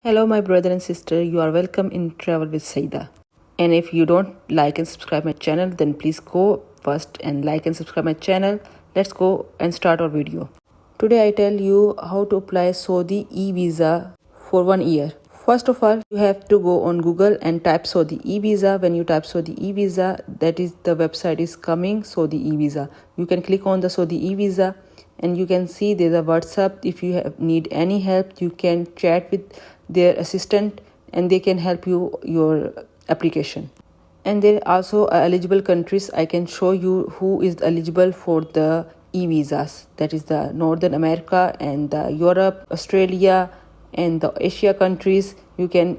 Hello, my brother and sister. You are welcome in Travel with Saida. And if you don't like and subscribe my channel, then please go first and like and subscribe my channel. Let's go and start our video. Today I tell you how to apply Saudi eVisa for 1 year. First of all, you have to go on Google and type Saudi eVisa. When you type Saudi eVisa, that is the website is coming, Saudi eVisa. You can click on the Saudi eVisa and you can see there's a WhatsApp. If you need any help, you can chat with their assistant and they can help you your application. And there are also eligible countries. I can show you who is eligible for the e-visas. That is the Northern America and the Europe, Australia, and the Asia countries. You can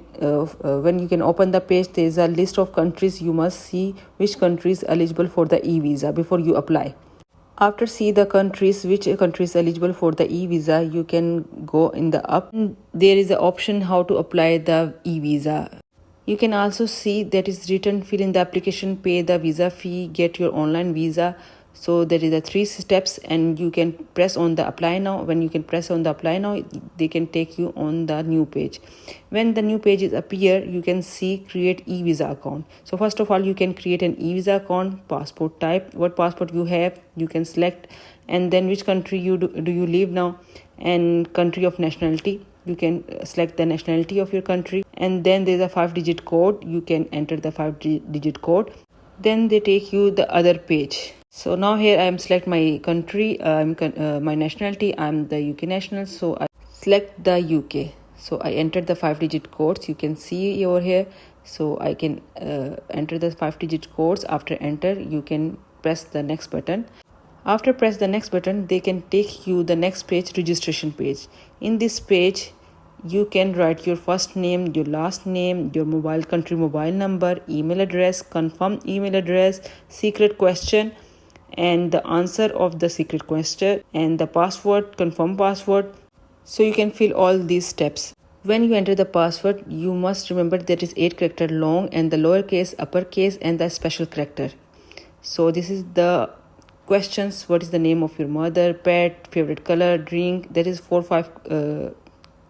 when you can open the page, there is a list of countries. You must see which country is eligible for the e-visa before you apply. After see the countries, which country is eligible for the e-visa, you can go in the up. There is an option how to apply the e-visa. You can also see that is written, fill in the application, pay the visa fee, get your online visa. So there is a 3 steps and you can press on the apply now. When you can press on the apply now, they can take you on the new page. When the new pages appear, you can see create e-visa account. So first of all, you can create an e-visa account, passport type, what passport you have, you can select, and then which country you do you live now, and country of nationality. You can select the nationality of your country, and then there's a 5-digit code. You can enter the 5-digit code. Then they take you the other page. So now here I am select my country, my nationality. I'm the UK national, so I select the UK. So I entered the 5-digit codes. You can see over here. So I can enter the 5-digit codes. After enter, you can press the next button. After press the next button, they can take you the next page, registration page. In this page, you can write your first name, your last name, your country mobile number, email address, confirm email address, secret question, and the answer of the secret question, and the password, confirm password. So you can fill all these steps. When you enter the password, you must remember that is 8 character long and the lowercase, uppercase, and the special character. So this is the questions. What is the name of your mother, pet, favorite color, drink? That is 4-5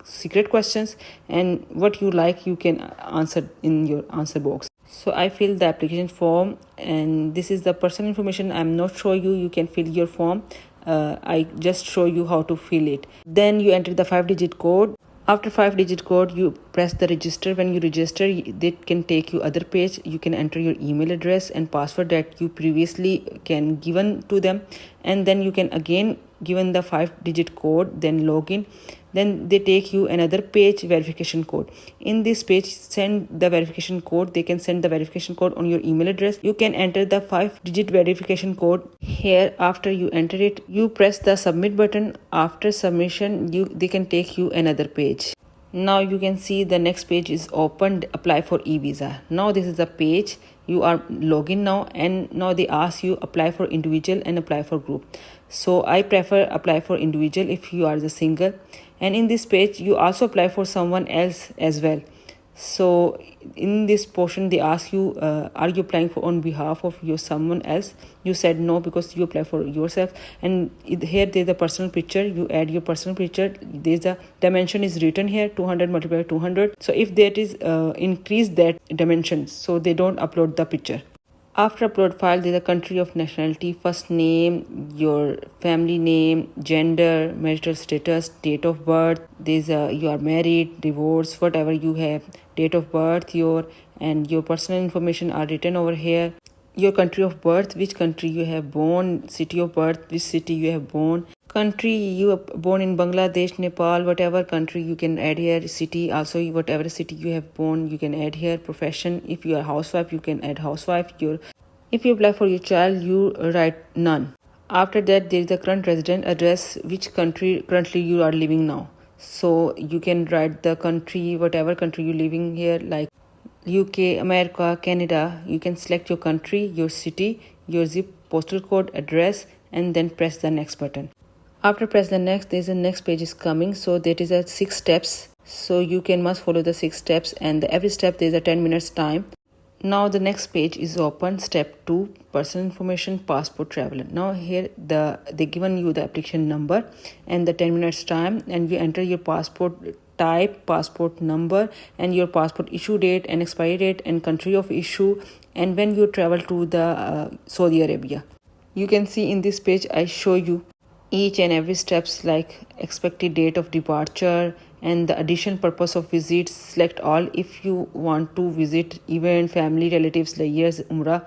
secret questions, and what you like you can answer in your answer box. So I fill the application form, and this is the personal information. I'm not show you. You can fill your form. I just show you how to fill it. Then you enter the 5-digit code. After 5-digit code, you press the register. When you register, they can take you other page. You can enter your email address and password that you previously can given to them, and then you can again given the 5-digit code, then login. Then they take you another page, verification code. In this page, send the verification code. They can send the verification code on your email address. You can enter the 5-digit verification code here. After you enter it, you press the submit button. After submission, they can take you another page. Now you can see the next page is opened, apply for e-visa. Now this is the page. You are login now, and now they ask you apply for individual and apply for group. So I prefer apply for individual if you are the single. And in this page, you also apply for someone else as well. So in this portion, they ask you, are you applying for on behalf of your someone else? You said no because you apply for yourself. And here there's a personal picture. You add your personal picture. There's a dimension is written here, 200 multiplied by 200. So if that is increase that dimensions, so they don't upload the picture. After upload file, there's a country of nationality, first name, your family name, gender, marital status, date of birth. There's you are married, divorced, whatever you have, date of birth, your personal information are written over here. Your country of birth, which country you have born, city of birth, which city you have born. Country you are born in Bangladesh, Nepal, whatever country you can add here. City also, whatever city you have born you can add here. Profession, if you are housewife you can add housewife. If you apply for your child, you write none. After that, there is the current resident address, which country currently you are living now. So you can write the country, whatever country you living here, like UK, America, Canada. You can select your country, your city, your zip postal code, address, and then press the next button. After press the next, there's a next page is coming. So that is a 6 steps. So you must follow the 6 steps, and every step there's a 10 minutes time. Now the next page is open. Step 2, personal information, passport, traveler. Now here they given you the application number and the 10 minutes time, and you enter your passport type, passport number, and your passport issue date and expiry date and country of issue, and when you travel to the Saudi Arabia. You can see in this page I show you each and every steps like expected date of departure and the additional purpose of visit. Select all if you want to visit event, family, relatives like years, Umrah.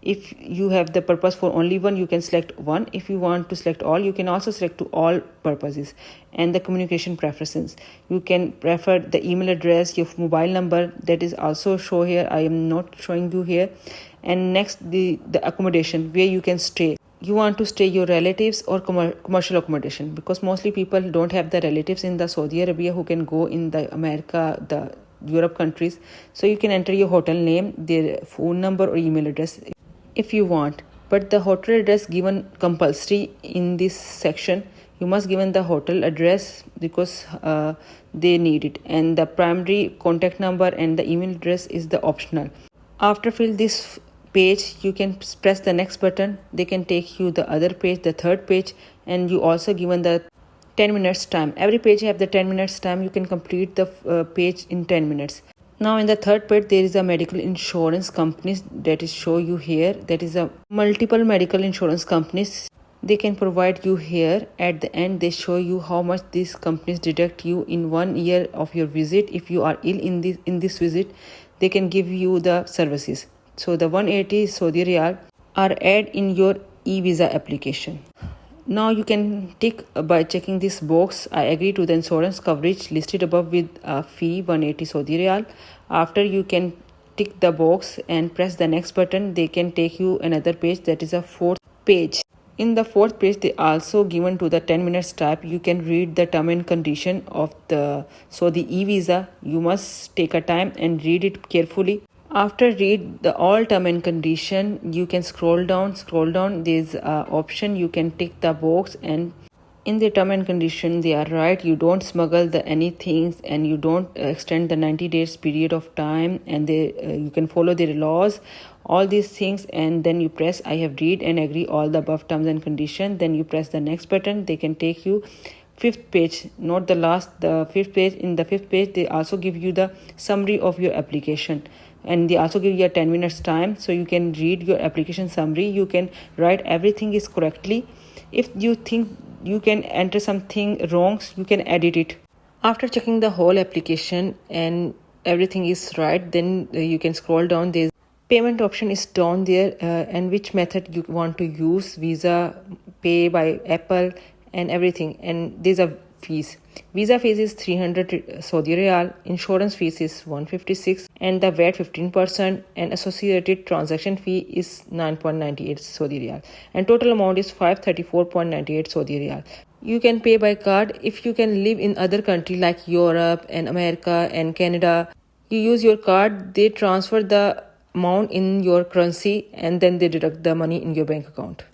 If you have the purpose for only one, you can select one. If you want to select all, you can also select to all purposes. And the communication preferences, you can prefer the email address, your mobile number, that is also show here. I am not showing you here. And next, the accommodation where you can stay. You want to stay your relatives or commercial accommodation, because mostly people don't have the relatives in the Saudi Arabia who can go in the America, the Europe countries. So you can enter your hotel name, their phone number or email address if you want. But the hotel address given compulsory in this section. You must given the hotel address because they need it, and the primary contact number and the email address is the optional. After fill this page, you can press the next button. They can take you the other page, the third page, and you also given the 10 minutes time. Every page have the 10 minutes time. You can complete the page in 10 minutes. Now in the third page, there is a medical insurance companies that is show you here. That is a multiple medical insurance companies. They can provide you here. At the end, they show you how much these companies deduct you in 1 year of your visit. If you are ill in this visit, they can give you the services. So the 180 Saudi Riyal are added in your eVisa application. Now you can tick by checking this box. I agree to the insurance coverage listed above with a fee 180 Saudi Riyal. After you can tick the box and press the next button, they can take you another page, that is a fourth page. In the fourth page, they also given to the 10 minutes type. You can read the term and condition of the eVisa. You must take a time and read it carefully. After read the all term and condition, you can scroll down. There's option you can tick the box, and in the term and condition they are right. You don't smuggle the anything, and you don't extend the 90 days period of time, and you can follow their laws, all these things. And then you press I have read and agree all the above terms and condition. Then you press the next button. They can take you fifth page, not the last, the fifth page. In the fifth page, they also give you the summary of your application, and they also give you a 10 minutes time, so you can read your application summary. You can write everything is correctly. If you think you can enter something wrong, you can edit it. After checking the whole application and everything is right, then you can scroll down. There's payment option is down there, and which method you want to use, Visa, Pay by Apple, and everything. And there's a fees. Visa fees is 300 Saudi Riyal, insurance fees is 156, and the VAT 15%, and associated transaction fee is 9.98 Saudi Riyal, and total amount is 534.98 Saudi Riyal. You can pay by card. If you can live in other country like Europe and America and Canada, you use your card. They transfer the amount in your currency, and then they deduct the money in your bank account.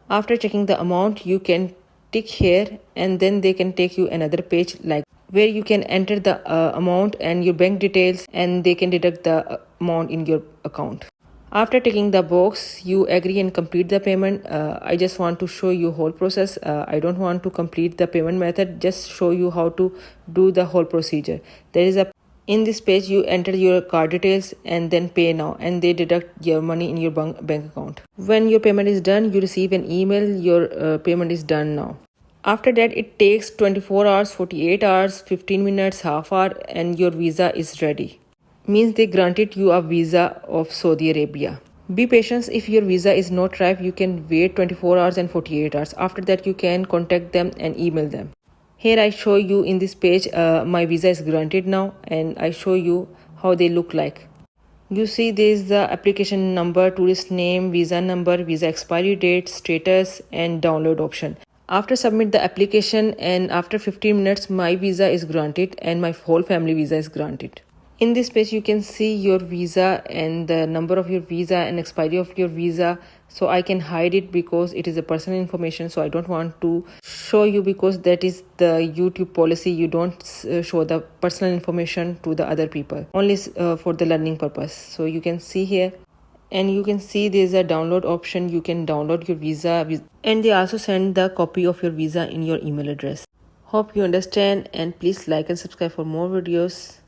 After checking the amount, you can tick here, and then they can take you another page like where you can enter the amount and your bank details, and they can deduct the amount in your account. After ticking the box, you agree and complete the payment. I just want to show you whole process. I don't want to complete the payment method, just show you how to do the whole procedure. There is a in this page, you enter your card details and then pay now, and they deduct your money in your bank account. When your payment is done, you receive an email, your payment is done now. After that, it takes 24 hours, 48 hours, 15 minutes, half hour, and your visa is ready. Means they granted you a visa of Saudi Arabia. Be patient. If your visa is not ripe, you can wait 24 hours and 48 hours. After that, you can contact them and email them. Here I show you in this page, my visa is granted now, and I show you how they look like. You see there is the application number, tourist name, visa number, visa expiry date, status, and download option. After submit the application, and after 15 minutes, my visa is granted and my whole family visa is granted. In this page, you can see your visa and the number of your visa and expiry of your visa. So I can hide it because it is a personal information. So I don't want to show you because that is the YouTube policy. You don't show the personal information to the other people, only for the learning purpose. So you can see here, and you can see there's a download option. You can download your visa, and they also send the copy of your visa in your email address. Hope you understand, and please like and subscribe for more videos.